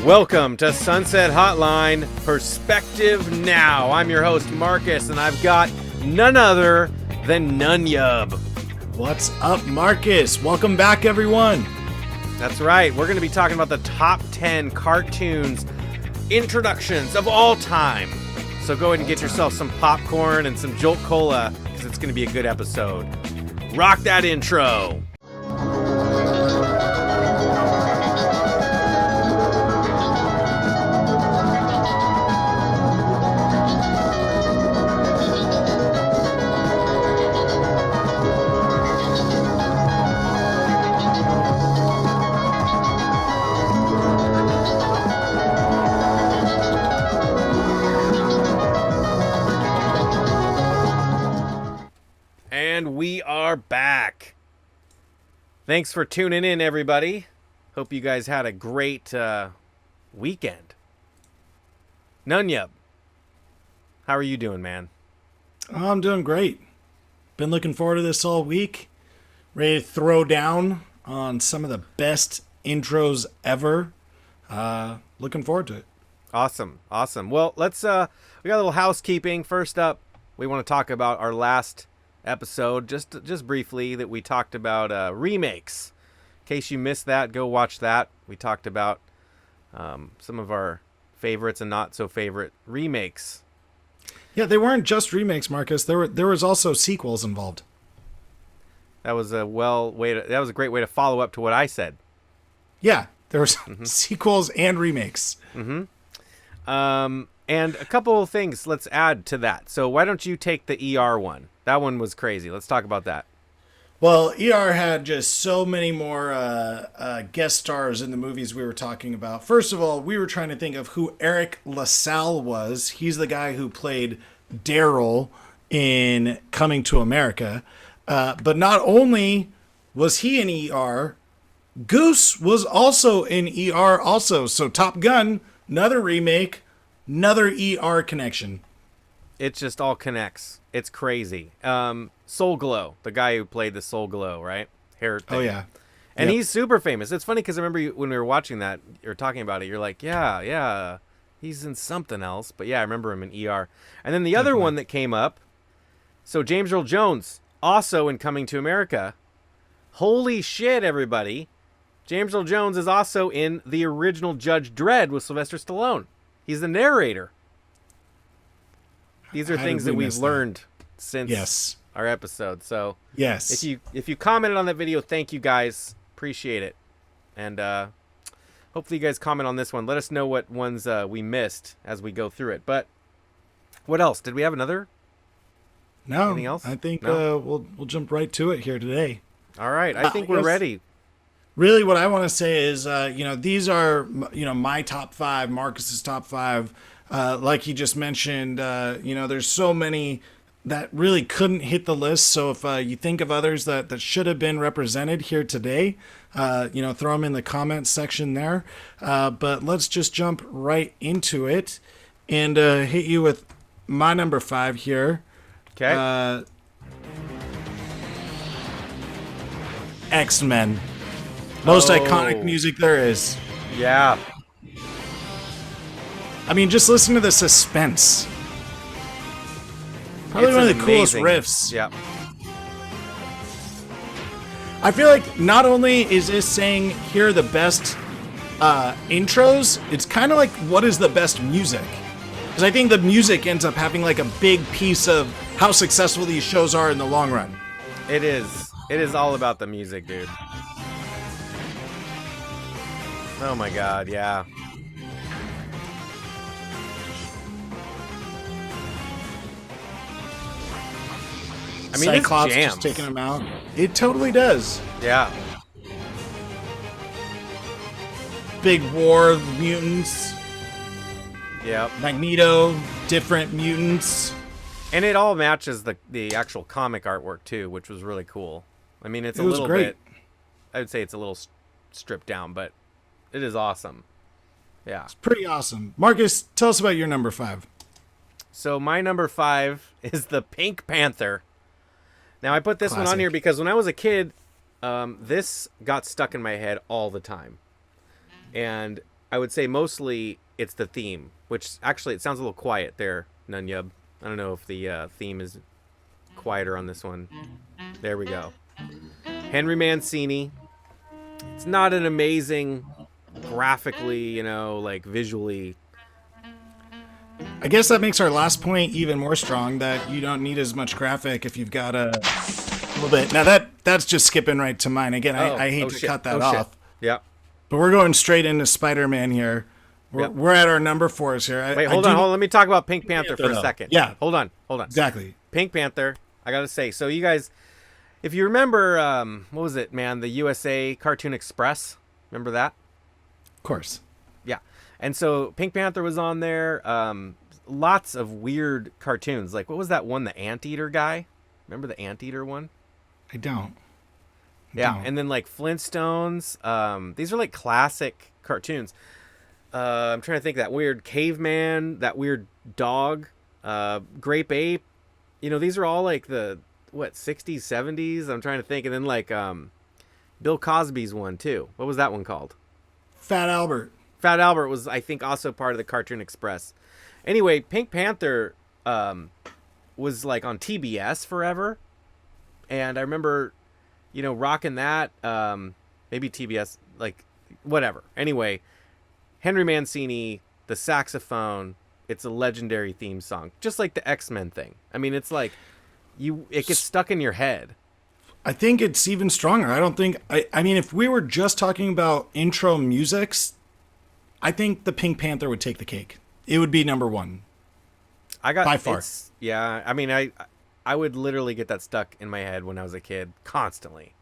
Welcome to Sunset Hotline Perspective Now. I'm your host, Marcus, and I've got none other than Nunyub. What's up, Marcus? Welcome back, everyone. That's right. We're going to be talking about the top 10 cartoons introductions of all time. So go ahead and get yourself some popcorn and some Jolt Cola, because it's going to be a good episode. Rock that intro. And we are back. Thanks for tuning in, everybody. Hope you guys had a great weekend. Nunyub, how are you doing, man? I'm doing great. Been looking forward to this all week. Ready to throw down on some of the best intros ever. Looking forward to it. Awesome. Well, let's we got a little housekeeping. First up, we want to talk about our last episode, just briefly, that we talked about remakes. In case you missed that, go watch that. We talked about some of our favorites and not so favorite remakes. Yeah, they weren't just remakes, Marcus. There was also sequels involved. That was a great way to follow up to what I said. Yeah, there was sequels and remakes. And a couple of things let's add to that. So why don't you take the ER one? That one was crazy. Let's talk about that. Well, ER had just so many more guest stars in the movies we were talking about. First of all, we were trying to think of who Eric LaSalle was. He's the guy who played Daryl in Coming to America. But not only was he in ER, Goose was also in ER also. So Top Gun, another remake, another ER connection. It just all connects. It's crazy. Soul Glow, the guy who played the Soul Glow, right? Hair thing. Oh, yeah. And Yep. he's super famous. It's funny because I remember when we were watching that, you're talking about it, you're like, yeah, he's in something else. But yeah, I remember him in ER. And then the other one that came up, so James Earl Jones, also in Coming to America. Holy shit, everybody. James Earl Jones is also in the original Judge Dredd with Sylvester Stallone. He's the narrator. These are things that we've learned since our episode. So yes, if you commented on that video, thank you guys. Appreciate it. And hopefully you guys comment on this one. Let us know what ones we missed as we go through it. But what else? Did we have another? No. Anything else? I think No? we'll jump right to it here today. All right. I think we're ready. Really, what I want to say is, these are, my top five, Marcus's top five. Like he just mentioned, there's so many that really couldn't hit the list. So if you think of others that should have been represented here today, throw them in the comments section there. But let's just jump right into it and hit you with my number 5 here. Okay. XMen. Most iconic music there is. Yeah. I mean, just listen to the suspense. Probably It's one of the coolest amazing. riffs. Yeah. I feel like not only is this saying here are the best intros, it's kind of like what is the best music? Because I think the music ends up having like a big piece of how successful these shows are in the long run. It is. It is all about the music, dude. Oh my god, yeah. I mean, Cyclops this jams. just taking them out. It totally does. Yeah. Big war of mutants. Yep. Magneto, different mutants. And it all matches the actual comic artwork too, which was really cool. I mean, it's It a was little great. bit, I would say it's a little stripped down, but it is awesome. Yeah. Pretty awesome. Marcus, tell us about your number 5. So my number 5 is the Pink Panther. Now I put this one on Classic. here because when I was a kid, this got stuck in my head all the time. And I would say mostly it's the theme, which actually it sounds a little quiet there, Nunyub. I don't know if the theme is quieter on this one. There we go. Henry Mancini. It's not an amazing graphically, like visually. I guess that makes our last point even more strong, that you don't need as much graphic if you've got a little bit. Now that's just skipping right to mine. Again, I hate to cut that off. Yeah. But we're going straight into Spider-Man here. We're at our number 4s here. Wait, hold on. Let me talk about Pink Panther for a second. Yeah. Hold on. Exactly. Pink Panther, I gotta say. So you guys, if you remember, what was it, man? The USA Cartoon Express. Remember that? Of course. Yeah. And so Pink Panther was on there. Lots of weird cartoons. Like, what was that one? The Anteater guy? Remember the Anteater one? I don't. Yeah. And then like Flintstones. These are like classic cartoons. I'm trying to think. That weird caveman, that weird dog, grape ape. These are all like the 60s, 70s. I'm trying to think. And then like Bill Cosby's one too. What was that one called? Fat Albert. Fat Albert was, I think, also part of the Cartoon Express. Anyway, Pink Panther was like on TBS forever, and I remember, rocking that. Maybe TBS, like whatever. Anyway, Henry Mancini, the saxophone. It's a legendary theme song, just like the XMen thing. I mean, it's like it gets stuck in your head. I think it's even stronger. I don't think. I mean, if we were just talking about intro musics, I think the Pink Panther would take the cake. It would be number 1. By far. Yeah, I mean, I would literally get that stuck in my head when I was a kid constantly.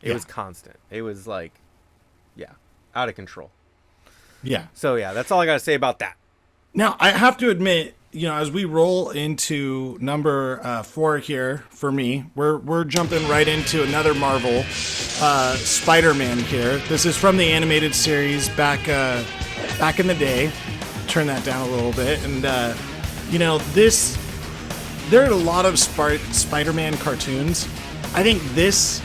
It was constant. It was like, out of control. Yeah. So yeah, that's all I got to say about that. Now, I have to admit, as we roll into number 4 here for me, we're jumping right into another Marvel, Spider-Man here. This is from the animated series back in the day. Turn that down a little bit, and there are a lot of Spider-Man cartoons. I think this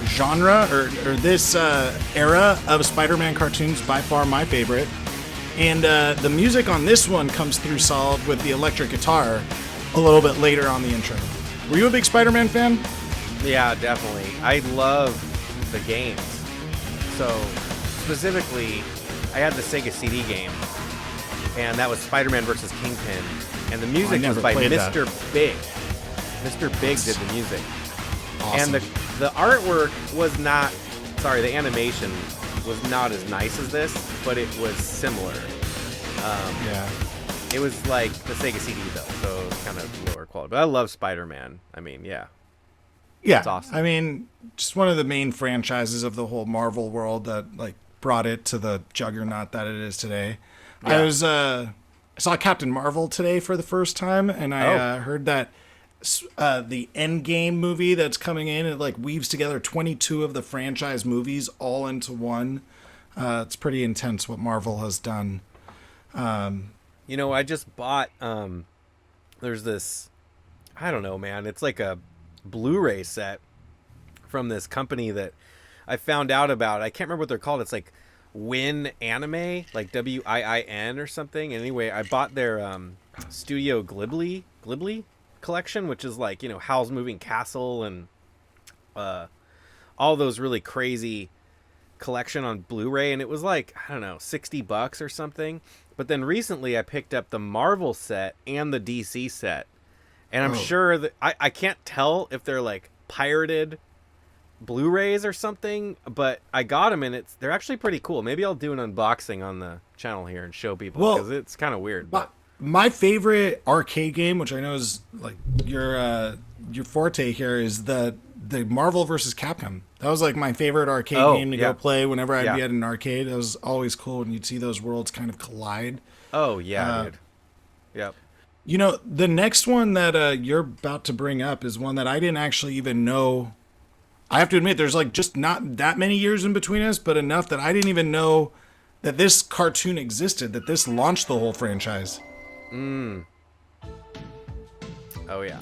genre or this era of Spider-Man cartoons by far my favorite. And the music on this one comes through solid with the electric guitar a little bit later on the intro. Were you a big Spider-Man fan? Yeah, definitely. I love the games. So, specifically, I had the Sega CD game, and that was Spider-Man vs. Kingpin. And the music was by Mr. Big. Mr. Big did the music. Awesome. And the artwork was not... Sorry, the animation was not as nice as this, but it was similar. It was like the Sega CD though, so it's kind of lower quality. But I love Spider-Man. I mean, yeah, it's awesome. I mean, just one of the main franchises of the whole Marvel world that like brought it to the juggernaut that it is today. Yeah. I saw Captain Marvel today for the first time, and I heard that the Endgame movie that's coming in, it like weaves together 22 of the franchise movies all into one. It's pretty intense what Marvel has done. I just bought there's this, I don't know, man, it's like a Blu-ray set from this company that I found out about. I can't remember what they're called. It's like Win Anime, like WIIN or something. Anyway, I bought their Studio Ghibli collection, which is like, Howl's Moving Castle and all those really crazy collection on Blu-ray, and it was like, I don't know, $60 or something. But then recently I picked up the Marvel set and the DC set, and I'm sure that I can't tell if they're like pirated Blu-rays or something, but I got them, and they're actually pretty cool. Maybe I'll do an unboxing on the channel here and show people, because it's kind of weird. But my favorite arcade game, which I know is like your forte here, is the Marvel vs. Capcom. That was like my favorite arcade game to go play whenever I'd be at an arcade. It was always cool when you'd see those worlds kind of collide. Oh, yeah, dude. Yep. The next one that you're about to bring up is one that I didn't actually even know. I have to admit, there's like just not that many years in between us, but enough that I didn't even know that this cartoon existed, that this launched the whole franchise. Oh, yeah.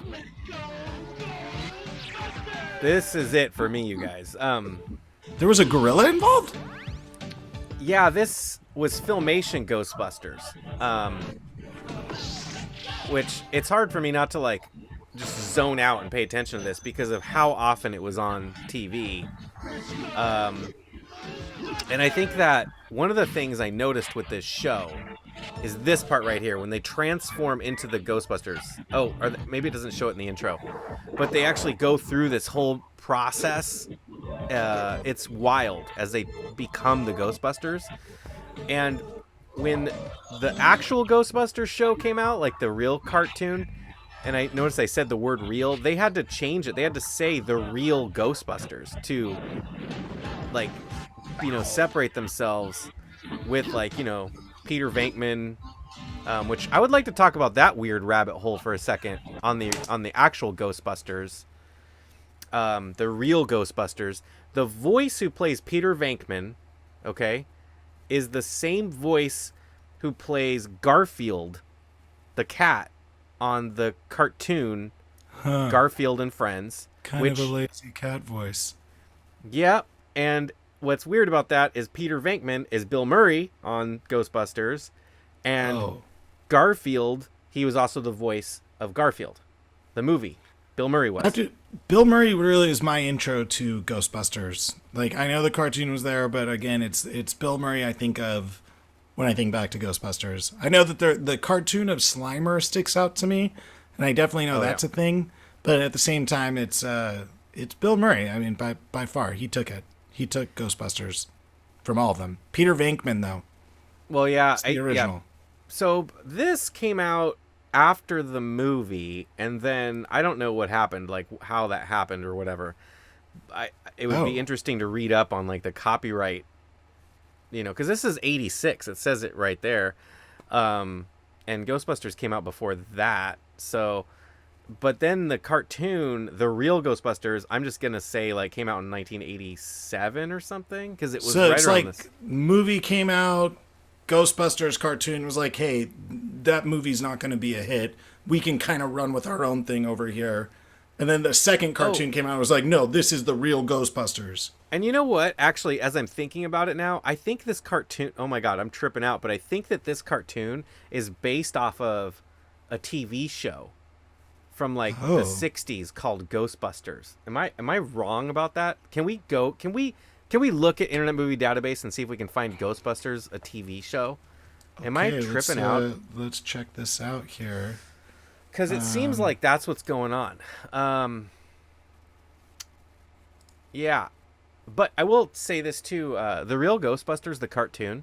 This is it for me, you guys. There was a gorilla involved? Yeah, this was Filmation Ghostbusters, which it's hard for me not to like just zone out and pay attention to this because of how often it was on TV. And I think that one of the things I noticed with this show is this part right here when they transform into the Ghostbusters. Oh, maybe it doesn't show it in the intro, but they actually go through this whole process. It's wild as they become the Ghostbusters. And when the actual Ghostbusters show came out, like the real cartoon, and I noticed I said the word real, they had to change it. They had to say the real Ghostbusters to, like, separate themselves with, like, Peter Venkman, which I would like to talk about that weird rabbit hole for a second on the actual Ghostbusters, the real Ghostbusters. The voice who plays Peter Venkman, okay, is the same voice who plays Garfield, the cat, on the cartoon Garfield and Friends. Kind of a lazy cat voice. Yeah, and what's weird about that is Peter Venkman is Bill Murray on Ghostbusters, and Garfield, he was also the voice of Garfield, the movie. Bill Murray was. Bill Murray really is my intro to Ghostbusters. Like, I know the cartoon was there, but again, it's Bill Murray I think of when I think back to Ghostbusters. I know that the cartoon of Slimer sticks out to me, and I definitely know that's a thing. But at the same time, it's Bill Murray. I mean, by far, he took it. He took Ghostbusters from all of them. Peter Venkman, though. Well, yeah, it's the original. Yeah. So this came out after the movie, and then I don't know what happened, like how that happened or whatever. It would be interesting to read up on like the copyright, because this is 86. It says it right there, and Ghostbusters came out before that. So, but then the cartoon, the real Ghostbusters, I'm just gonna say like came out in 1987 or something because it was right it's around like this. Movie came out. Ghostbusters cartoon was like, hey, that movie's not going to be a hit. We can kind of run with our own thing over here. And then the second cartoon came out and was like, no, this is the real Ghostbusters. And you know what? Actually, as I'm thinking about it now, I think this cartoon, oh my God, I'm tripping out, but I think that this cartoon is based off of a TV show from like the 60s called Ghostbusters. Am I wrong about that? Can we look at Internet Movie Database and see if we can find Ghostbusters, a TV show? Am I tripping out? Let's check this out here. Because it seems like that's what's going on. Yeah. But I will say this too. The real Ghostbusters, the cartoon,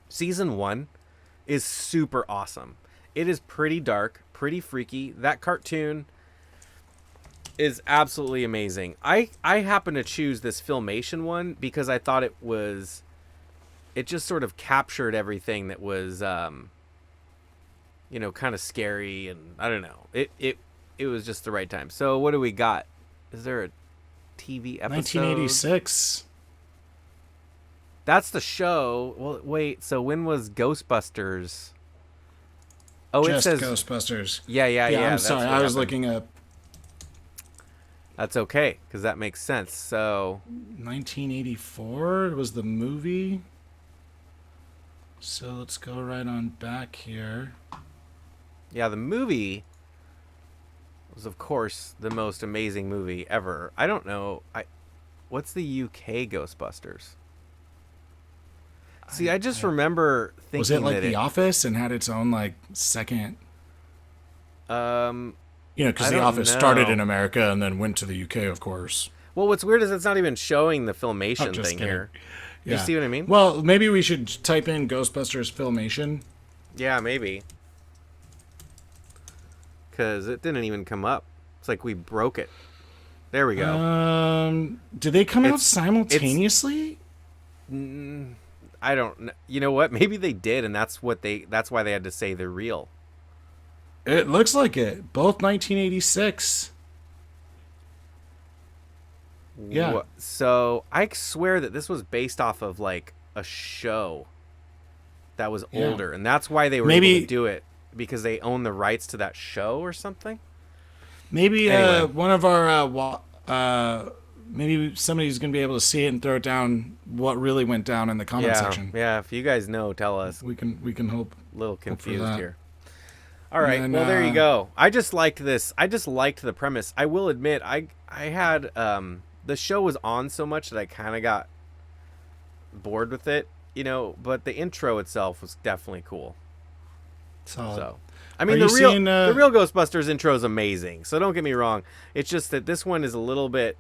season 1 is super awesome. It is pretty dark, pretty freaky. That cartoon is absolutely amazing. I happen to choose this Filmation one because I thought it just sort of captured everything that was kind of scary, and I don't know. It was just the right time. So what do we got? Is there a TV episode? 1986. That's the show. Well, wait. So when was Ghostbusters? Oh, Just it says Ghostbusters. Yeah. I'm sorry. I was looking up. That's okay, because that makes sense. So 1984 was the movie. So let's go right on back here. Yeah, the movie was, of course, the most amazing movie ever. I don't know. What's the UK Ghostbusters? See, I just remember thinking, was it like that The Office and had its own like second? Because The Office started in America and then went to the UK, of course. Well, what's weird is it's not even showing the Filmation thing kidding. here. Yeah. You see what I mean? Well, maybe we should type in Ghostbusters Filmation. Yeah, maybe. Because it didn't even come up. It's like we broke it. There we go. Did they come out simultaneously? I don't know. You know what? Maybe they did, and that's why they had to say they're real. It looks like it. Both 1986. Yeah. So I swear that this was based off of like a show that was older, and that's why they were able to do it, because they own the rights to that show or something. Maybe one of our maybe somebody's gonna be able to see it and throw it down. What really went down in the comment section? Yeah. If you guys know, tell us. We can hope. A little confused that. here. All right. And, well, there you go. I just liked this. I just liked the premise. I will admit, I had the show was on so much that I kind of got bored with it, But the intro itself was definitely cool. So, I mean, the real Ghostbusters intro is amazing. So don't get me wrong. It's just that this one is a little bit.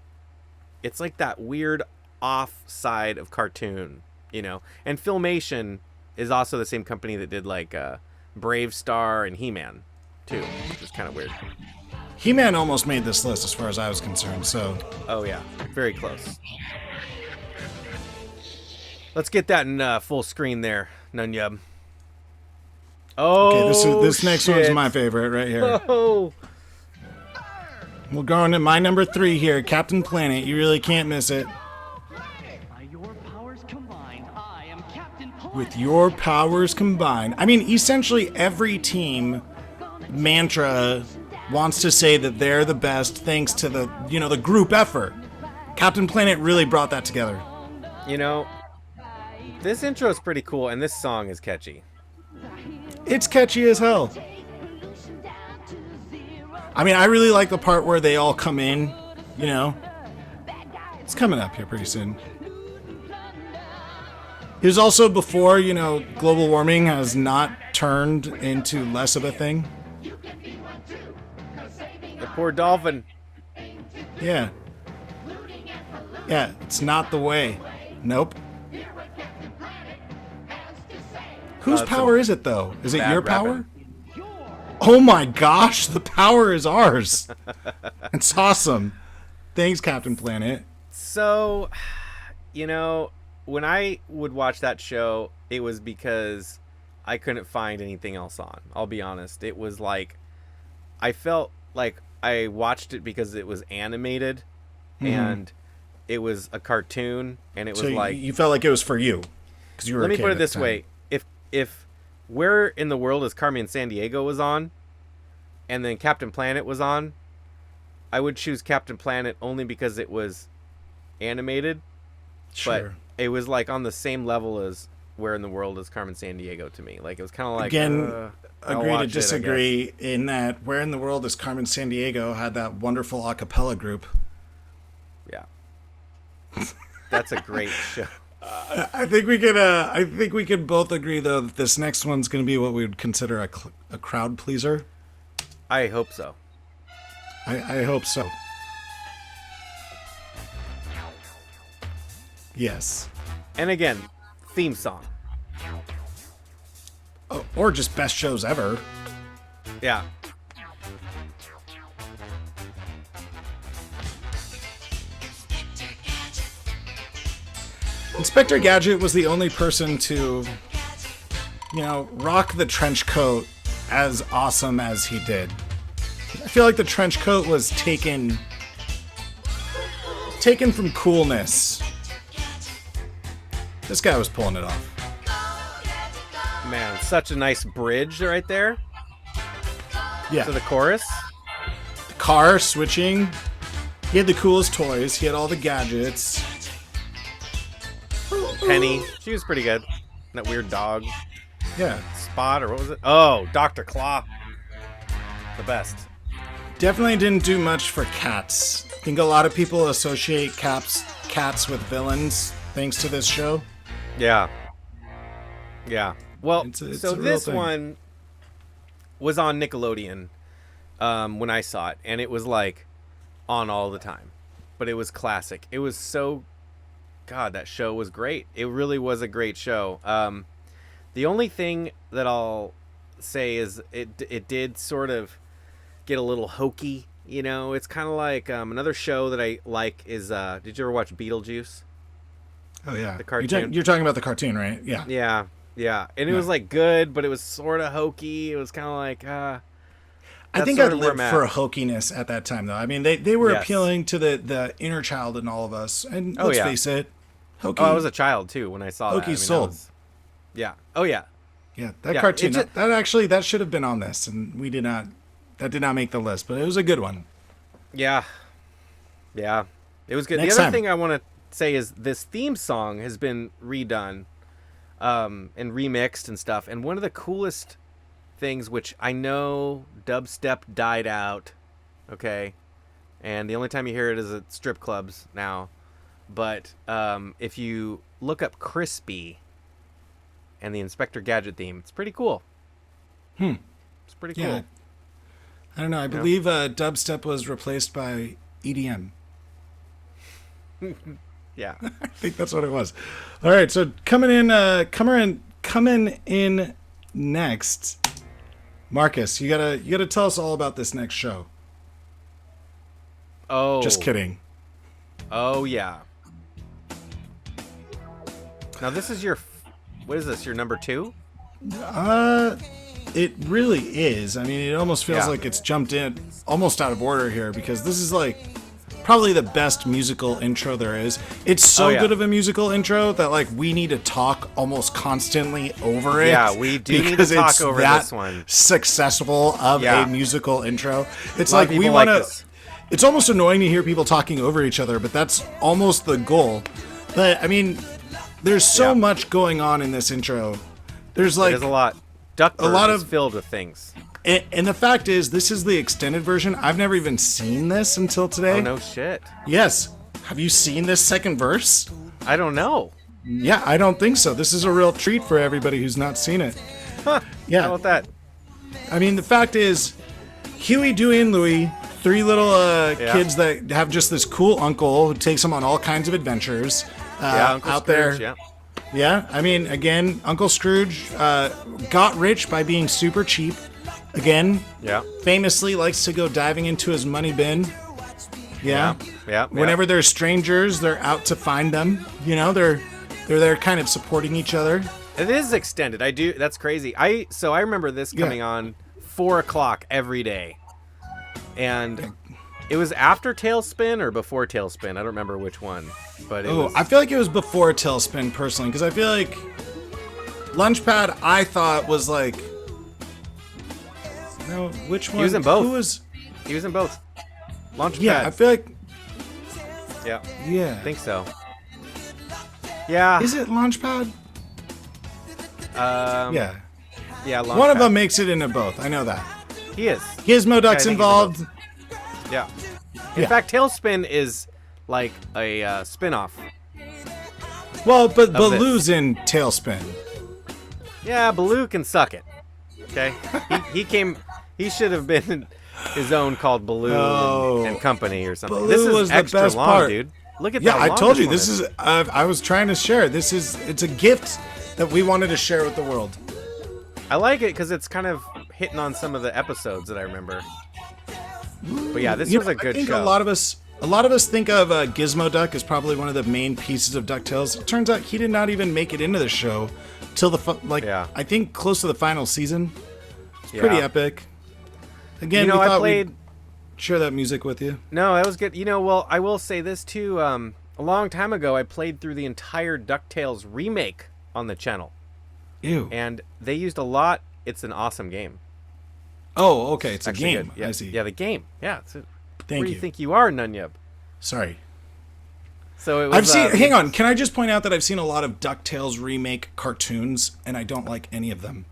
It's like that weird off side of cartoon, And Filmation is also the same company that did like Brave Star and He-Man too, which is kind of weird. He-Man almost made this list as far as I was concerned. So. Oh yeah, very close. Let's get that in full screen there, Nunyub. Oh, okay, this next one's my favorite right here. Oh. We'll go into my number 3 here, Captain Planet. You really can't miss it. With your powers combined. I mean, essentially every team mantra wants to say that they're the best thanks to the group effort. Captain Planet really brought that together. This intro is pretty cool, and this song is catchy. It's catchy as hell. I mean, I really like the part where they all come in, It's coming up here pretty soon. It was also before, global warming has not turned into less of a thing. The poor dolphin. Yeah. Yeah, it's not the way. Nope. Whose power is it, though? Is it your power? Oh my gosh, the power is ours. It's awesome. Thanks, Captain Planet. So, when I would watch that show, it was because I couldn't find anything else on. I'll be honest. It was like, I felt like I watched it because it was animated and it was a cartoon and it was like... you felt like it was for you. Because you were Let me put it this way. If Where in the World is Carmen Sandiego was on and then Captain Planet was on, I would choose Captain Planet only because it was animated. Sure. But it was like on the same level as Where in the World is Carmen Sandiego to me. Like it was kind of like agree to disagree in that Where in the World is Carmen Sandiego had that wonderful a cappella group. Yeah. That's a great show. I think we could both agree though that this next one's going to be what we would consider a crowd pleaser. I hope so. I hope so. Yes. And again, theme song. Or just best shows ever. Yeah. Inspector Gadget was the only person to, rock the trench coat as awesome as he did. I feel like the trench coat was taken from coolness. This guy was pulling it off. Man, such a nice bridge right there. Yeah. To the chorus. The car switching. He had the coolest toys. He had all the gadgets. Penny. She was pretty good. That weird dog. Yeah. Spot, or what was it? Oh, Dr. Claw. The best. Definitely didn't do much for cats. I think a lot of people associate cats with villains thanks to this show. Yeah. Yeah. Well, it's so a real this thing. one was on Nickelodeon when I saw it, and it was like on all the time. But it was classic. It was so... God, that show was great. It really was a great show. The only thing that I'll say is it did sort of get a little hokey. It's kind of like another show that I like is... did you ever watch Beetlejuice? Oh, yeah. The cartoon. You're talking about the cartoon, right? Yeah. Yeah. Yeah. And it was like good, but it was sort of hokey. It was kind of like... I think I lived for a hokiness at that time, though. I mean, they were appealing to the inner child in all of us. And let's face it, hokey. Oh, I was a child, too, when I saw hokey sold. Yeah. Oh, yeah. Yeah, that cartoon, that should have been on this, and we did not... That did not make the list, but it was a good one. Yeah. Yeah. It was good. Next The other time. thing I want to say is this theme song has been redone and remixed and stuff. And one of the coolest things, which I know dubstep died out, okay, and the only time you hear it is at strip clubs now. But if you look up Crispy and the Inspector Gadget theme, it's pretty cool. It's pretty cool. Yeah. I don't know. I believe dubstep was replaced by EDM. Yeah. I think that's what it was. All right, so coming in next, Marcus, you gotta tell us all about this next show. Oh. Just kidding. Oh yeah. Now this is what is this? Your number 2? It really is. I mean, it almost feels like it's jumped in almost out of order here because this is like probably the best musical intro there is. It's so good of a musical intro that like we need to talk almost constantly over it. Yeah, we do need to talk over this one. Successful of a musical intro. It's like we want to. It's almost annoying to hear people talking over each other, but that's almost the goal. But I mean, there's so much going on in this intro. There's like there's a lot. Duckburg is filled with things. And the fact is, this is the extended version. I've never even seen this until today. Oh, no shit. Yes. Have you seen this second verse? I don't know. Yeah, I don't think so. This is a real treat for everybody who's not seen it. Huh. Yeah. How about that? I mean, the fact is, Huey, Dewey, and Louie, 3 little kids that have just this cool uncle who takes them on all kinds of adventures Uncle out Scrooge, there. Yeah, I mean, again, Uncle Scrooge got rich by being super cheap. Again, famously likes to go diving into his money bin. Yeah. Whenever there's strangers, they're out to find them. You know, they're there kind of supporting each other. It is extended. That's crazy. I remember this coming on 4:00 every day. And it was after Tailspin or before Tailspin. I don't remember which one. But I feel like it was before Tailspin personally, because I feel like Lunchpad I thought was like, no, which one? He was in both. He was in both. Launchpad. Yeah, I feel like. Yeah. Yeah. I think so. Yeah. Is it Launchpad? Yeah. Yeah. Launchpad. One of them makes it into both. I know that. He is. Gizmo Duck's involved. Yeah. In fact, Tailspin is like a spin-off. Well, but Baloo's in Tailspin. Yeah, Baloo can suck it. Okay. He should have been his own called Baloo and Company or something. Baloo this is was extra the best long, part. dude. Look at that. Yeah, I told you one this is. I was trying to share. It's a gift that we wanted to share with the world. I like it because it's kind of hitting on some of the episodes that I remember. But yeah, this was a good show. A lot of us think of Gizmo Duck as probably one of the main pieces of DuckTales. It turns out he did not even make it into the show till I think close to the final season. It's pretty epic. Again, we thought we'd share that music with you. No, that was good. Well, I will say this too. A long time ago, I played through the entire DuckTales remake on the channel. Ew. And they used a lot. It's an awesome game. Oh, okay. It's actually a game. Yeah, I see. Yeah, the game. Yeah. Thank where you. do you think you are, Nunyub? Sorry. So it was, I've seen. Hang on. Can I just point out that I've seen a lot of DuckTales remake cartoons, and I don't like any of them.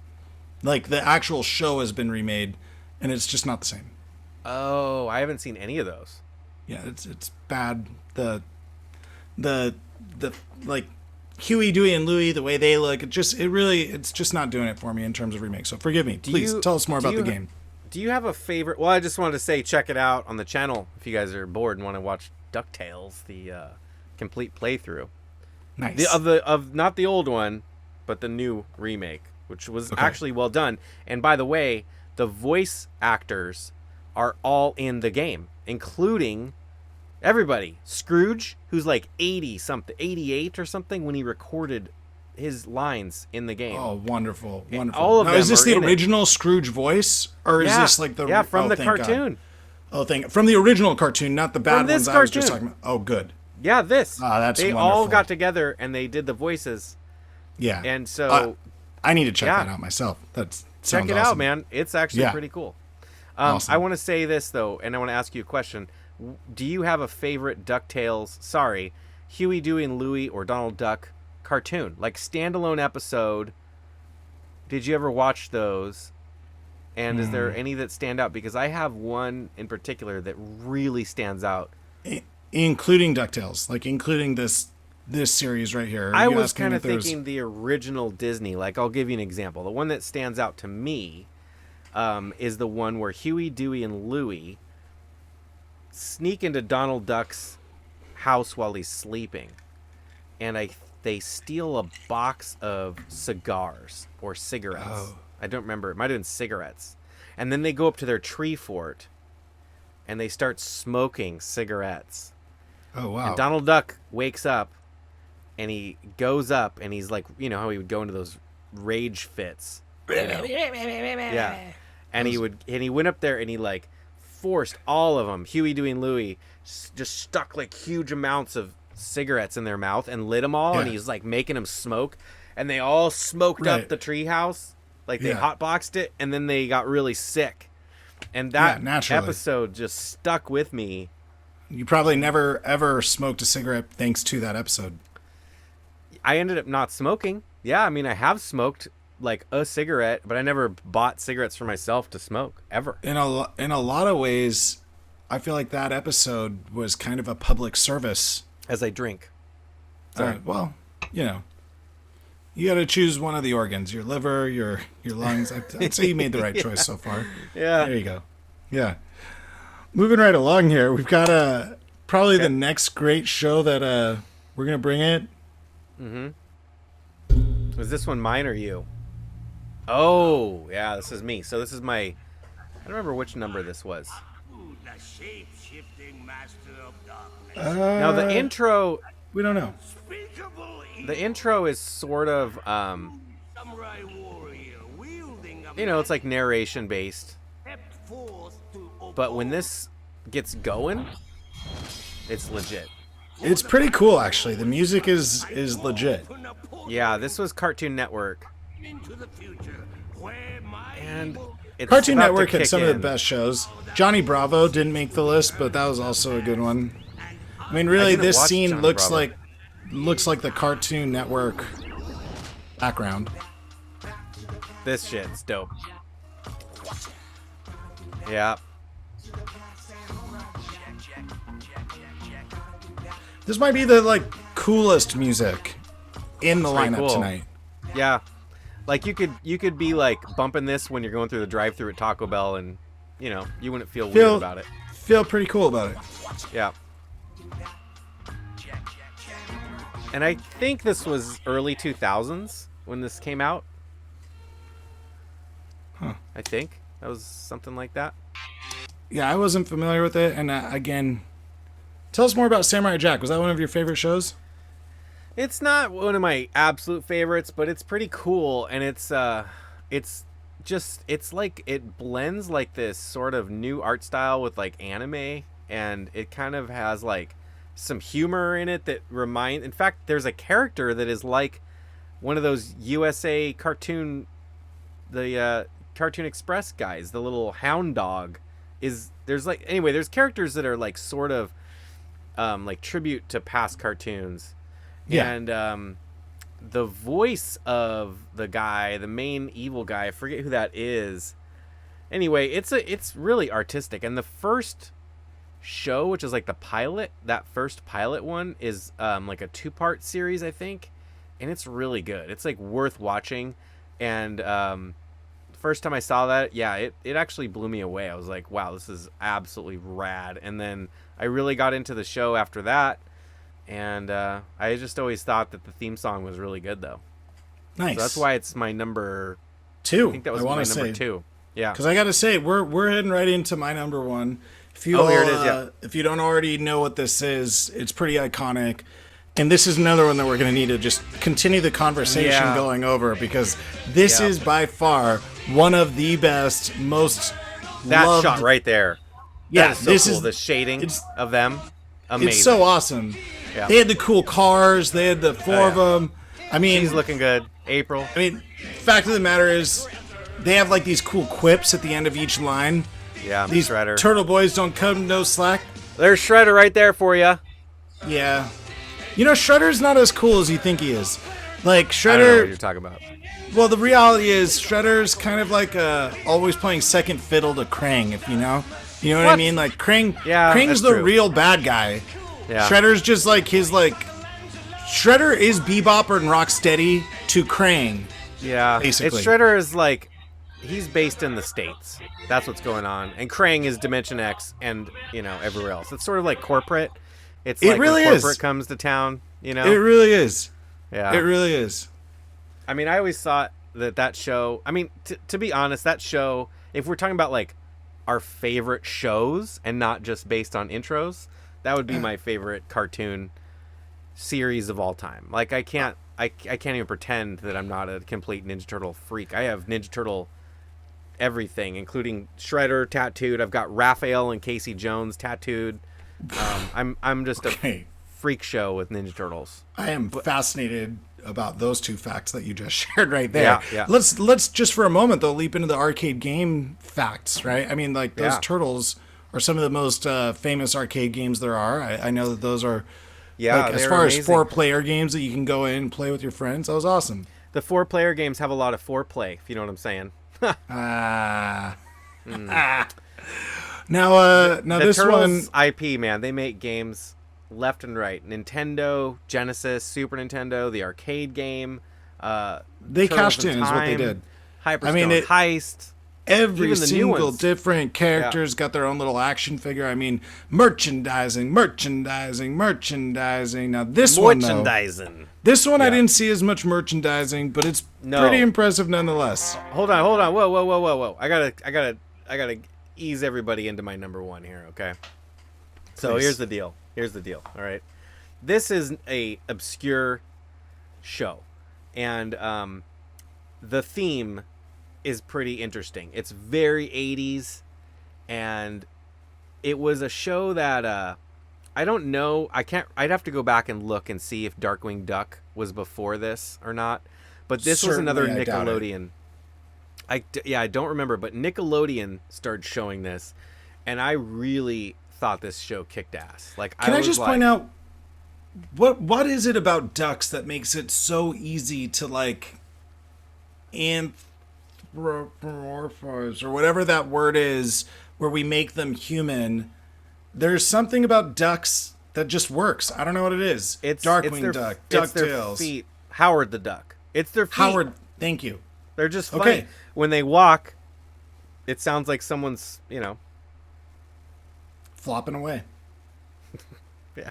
Like the actual show has been remade, and it's just not the same. Oh, I haven't seen any of those. Yeah, it's bad. The like Huey, Dewey, and Louie, the way they look, it's just not doing it for me in terms of remake. So forgive me. Please tell us more about the game. Do you have a favorite? Well, I just wanted to say check it out on the channel if you guys are bored and want to watch DuckTales, the complete playthrough. Nice. Of not the old one, but the new remake, which was actually well done. And by the way, the voice actors are all in the game, including everybody. Scrooge, who's like 80-something, 88 or something when he recorded his lines in the game. Oh, wonderful. Wonderful. All of them is this are the in original Scrooge voice? Or is this like the... Yeah, from the thank cartoon. God. From the original cartoon, not the bad ones I was just talking about. Oh, good. Yeah, this. They wonderful. All got together and they did the voices. Yeah. And so... I need to check that out myself. Check it out, man. It's actually pretty cool. Awesome. I want to say this, though, and I want to ask you a question. Do you have a favorite DuckTales? Sorry, Huey, Dewey, and Louie or Donald Duck cartoon, like standalone episode? Did you ever watch those? And is there any that stand out? Because I have one in particular that really stands out. Including DuckTales, like including this series right here. I was kind of thinking the original Disney. Like, I'll give you an example. The one that stands out to me is the one where Huey, Dewey, and Louie sneak into Donald Duck's house while he's sleeping. And they steal a box of cigars or cigarettes. Oh. I don't remember. It might have been cigarettes. And then they go up to their tree fort and they start smoking cigarettes. Oh, wow. And Donald Duck wakes up and he goes up and he's like, you know how he would go into those rage fits. You know? Yeah. And he went up there and he like forced all of them, Huey, Dewey, and Louie, just stuck like huge amounts of cigarettes in their mouth and lit them all. Yeah. And he's like making them smoke. And they all smoked up the treehouse. Like they hotboxed it, and then they got really sick. And that episode just stuck with me. You probably never, ever smoked a cigarette thanks to that episode. I ended up not smoking. Yeah, I mean, I have smoked like a cigarette, but I never bought cigarettes for myself to smoke, ever. In a lot of ways, I feel like that episode was kind of a public service. As I drink. Sorry. Well, you know. You got to choose one of the organs, your liver, your lungs. I'd say you made the right choice so far. Yeah. There you go. Yeah. Moving right along here, we've got probably the next great show that we're going to bring in. Mm-hmm. Was this one mine or you? Oh, yeah, this is me. So this is my... I don't remember which number this was. The shape-shifting master of darkness. Now, the intro... We don't know. The intro is sort of, you know, it's like narration based. But when this gets going, it's legit. It's pretty cool, actually. The music is legit. Yeah, this was Cartoon Network. And it's Cartoon Network had some of the best shows. Johnny Bravo didn't make the list, but that was also a good one. I mean, really, this scene Johnny looks Bravo. looks like the Cartoon Network background. This shit's dope. Yeah. This might be the coolest music in the lineup tonight. Yeah. Like you could be like bumping this when you're going through the drive-thru at Taco Bell, and you know, you wouldn't feel weird about it. Feel pretty cool about it. Yeah. And I think this was early 2000s when this came out. Huh. I think that was something like that. Yeah, I wasn't familiar with it. And again, tell us more about Samurai Jack. Was that one of your favorite shows? It's not one of my absolute favorites, but it's pretty cool. And it's like it blends like this sort of new art style with like anime. And it kind of has like some humor in it that in fact, there's a character that is like one of those USA Cartoon Express guys, the little hound dog. There's characters that are like sort of like tribute to past cartoons. Yeah. And the voice of the main evil guy, I forget who that is. Anyway, it's really artistic. And the first show, which is like that first pilot one is like a 2-part series, I think, and it's really good. It's like worth watching. And first time I saw that, it actually blew me away. I was like, wow, this is absolutely rad. And then I really got into the show after that, and I just always thought that the theme song was really good, though. Nice. So that's why it's my number 2. I think that was my number 2. Yeah. Because I got to say, we're heading right into my number 1. Here it is, yeah. If you don't already know what this is, it's pretty iconic. And this is another one that we're going to need to just continue the conversation going over, because this is by far one of the best, most loved... shot right there. Yeah, that is so this cool. is the shading of them. Amazing. It's so awesome. Yeah. They had the cool cars. They had the 4 of them. I mean... She's looking good. April. I mean, fact of the matter is, they have like these cool quips at the end of each line. Yeah, these Shredder. Turtle Boys don't come no slack. There's Shredder right there for you. Yeah. You know, Shredder's not as cool as you think he is. Like, I don't know what Shredder... you're talking about. Well, the reality is Shredder's kind of like always playing second fiddle to Krang, if you know. You know what I mean? Like, Krang's that's the true. real bad guy. Yeah. Shredder's just like his, like... Shredder is Bebop and Rocksteady to Krang. Yeah. Basically. It's Shredder is like, he's based in the States. That's what's going on. And Krang is Dimension X and, you know, everywhere else. It's sort of like corporate. It's like really when is. corporate comes to town, you know? It really is. Yeah. It really is. I mean, I always thought that show... I mean, to be honest, that show... If we're talking about, like, our favorite shows and not just based on intros, that would be my favorite cartoon series of all time. Like, I can't even pretend that I'm not a complete Ninja Turtle freak. I have Ninja Turtle everything, including Shredder tattooed. I've got Raphael and Casey Jones tattooed. I'm just a freak show with Ninja Turtles. I am fascinated about those two facts that you just shared right there. Yeah. Let's just for a moment though leap into the arcade game facts, right? I mean, like those Turtles are some of the most famous arcade games there are. I know that those are like, as far as 4-player games that you can go in and play with your friends. That was awesome. The 4-player games have a lot of foreplay, if you know what I'm saying. Now this Turtles one IP, man, they make games left and right. Nintendo, Genesis, Super Nintendo, the arcade game. they Turtles cashed in in is what they Time, did. Hyperstone Heist. Every Even the new single ones. different character's got their own little action figure. I mean, merchandising. Now this one though, Merchandising. this one I Yeah. didn't see as much merchandising, but it's pretty impressive nonetheless. Hold on. Whoa. I gotta ease everybody into my number one here, okay? So Please. here's the deal. All right. This is a obscure show, and the theme is pretty interesting. It's very 80s, and it was a show that I don't know. I'd have to go back and look and see if Darkwing Duck was before this or not. But this was another Certainly, I doubt it. Nickelodeon. I don't remember, but Nickelodeon started showing this, and I really thought this show kicked ass. Like, Can I just point out what is it about ducks that makes it so easy to like anthropomorphize or whatever that word is, where we make them human? There's something about ducks that just works. I don't know what it is. It's Darkwing their, Duck, it's their DuckTales. feet. Howard the Duck. It's their feet. Howard, thank you. They're just funny. Okay. When they walk, it sounds like someone's, Flopping away. Yeah.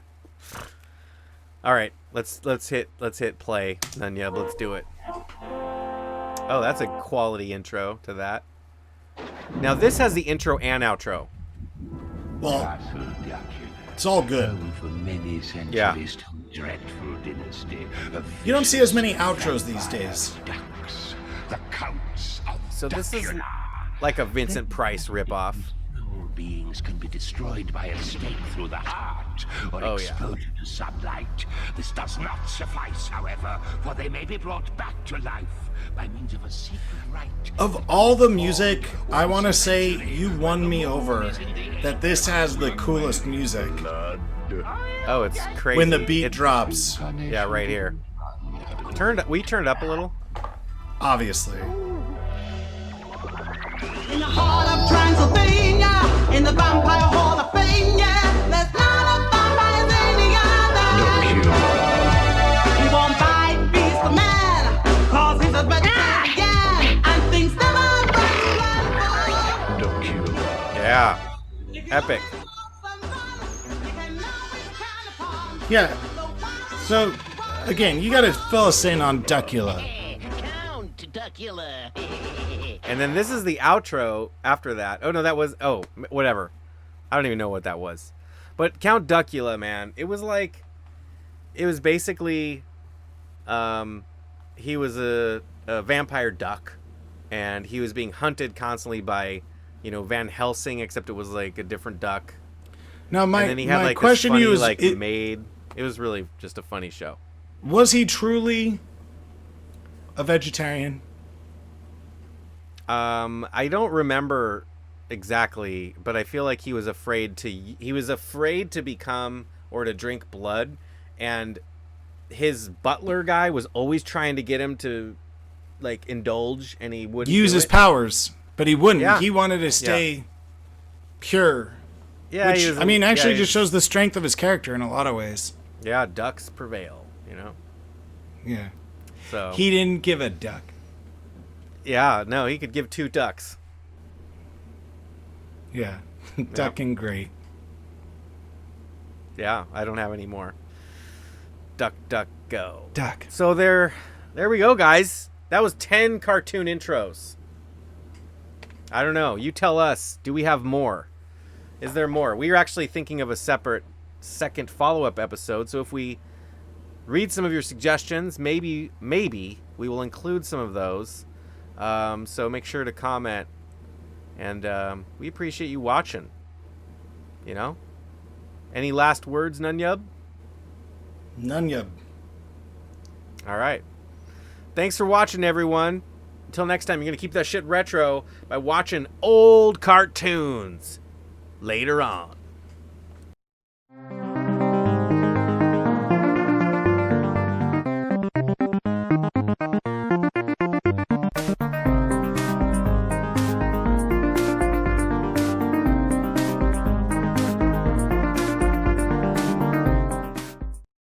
All right, let's hit play. Then let's do it. Oh, that's a quality intro to that. Now this has the intro and outro. Well, it's all good. For many centuries to dreadful dynasty of You don't see as many outros these days. ducks, the counts of So this is Duckula. like a Vincent Price ripoff. All beings can be destroyed by a stake through the heart or Oh, yeah. exposed to sunlight. This does not suffice, however, for they may be brought back to life by means of a secret rite. Of all the music, I want to say you won me over that this has the coolest music. Oh, it's crazy. When the beat drops, Yeah, right here. We turned up a little. obviously. In the heart of Transylvania, in the Vampire Hall of Fame, yeah, there's not a vampire any other. He won't bite beast the man, cause he's a vegetarian again, and things never run Yeah. Epic. Yeah. So, again, you gotta fill us in on Duckula. Count Duckula. And then this is the outro after that. Oh, no, that was... Oh, whatever. I don't even know what that was. But Count Duckula, man, it was like... It was basically... he was a vampire duck. And he was being hunted constantly by, Van Helsing, except it was like a different duck. Now, And then he had like question this to funny, you is, maid. It was really just a funny show. was he truly a vegetarian? I don't remember exactly, but I feel like he was afraid to become or to drink blood, and his butler guy was always trying to get him to like indulge, and he wouldn't use do his it. powers, but he wouldn't. Yeah. He wanted to stay pure. Yeah, Which, he was, I mean, actually yeah, just shows the strength of his character in a lot of ways. yeah, ducks prevail, you know. Yeah. So He didn't give a duck. yeah, no, he could give 2 ducks. Yeah. Duck and great. Yeah, I don't have any more. Duck, duck, go. Duck. So there we go, guys. That was 10 cartoon intros. I don't know. You tell us. Do we have more? Is there more? We were actually thinking of a separate second follow-up episode. So if we read some of your suggestions, maybe we will include some of those. So make sure to comment. And we appreciate you watching. You know? Any last words, Nunyub? None yub. All right. Thanks for watching, everyone. Until next time, you're going to keep that shit retro by watching old cartoons later on.